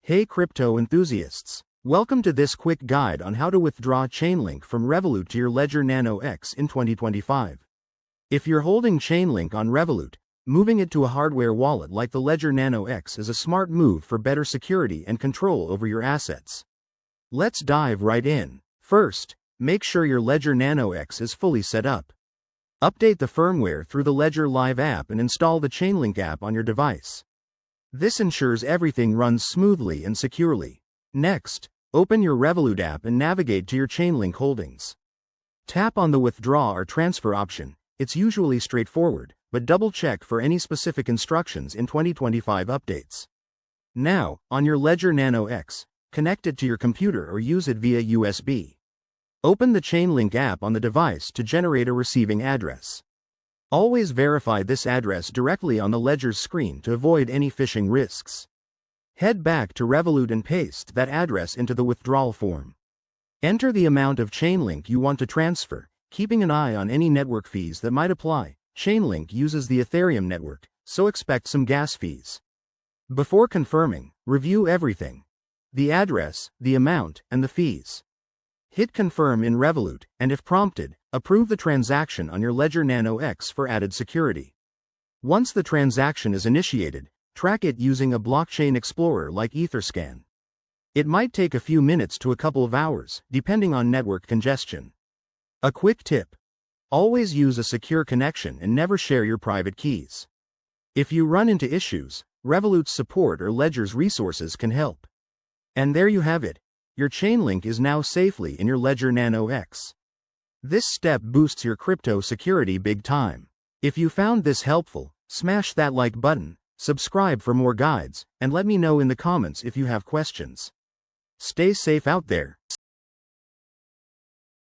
Hey crypto enthusiasts! Welcome to this quick guide on how to withdraw Chainlink from Revolut to your Ledger Nano X in 2025. If you're holding Chainlink on Revolut, moving it to a hardware wallet like the Ledger Nano X is a smart move for better security and control over your assets. Let's dive right in. First, make sure your Ledger Nano X is fully set up. Update the firmware through the Ledger Live app and install the Chainlink app on your device. This ensures everything runs smoothly and securely. Next, open your Revolut app and navigate to your Chainlink holdings. Tap on the withdraw or transfer option. It's usually straightforward, but double-check for any specific instructions in 2025 updates. Now, on your Ledger Nano X, connect it to your computer or use it via USB. Open the Chainlink app on the device to generate a receiving address. Always verify this address directly on the Ledger's screen to avoid any phishing risks. Head back to Revolut and paste that address into the withdrawal form. Enter the amount of Chainlink you want to transfer, keeping an eye on any network fees that might apply. Chainlink uses the Ethereum network, so expect some gas fees. Before confirming, review everything: the address, the amount, and the fees. Hit confirm in Revolut, and if prompted, approve the transaction on your Ledger Nano X for added security. Once the transaction is initiated, track it using a blockchain explorer like Etherscan. It might take a few minutes to a couple of hours, depending on network congestion. A quick tip: always use a secure connection and never share your private keys. If you run into issues, Revolut's support or Ledger's resources can help. And there you have it. Your Chainlink is now safely in your Ledger Nano X. This step boosts your crypto security big time. If you found this helpful, smash that like button, subscribe for more guides, and let me know in the comments if you have questions. Stay safe out there.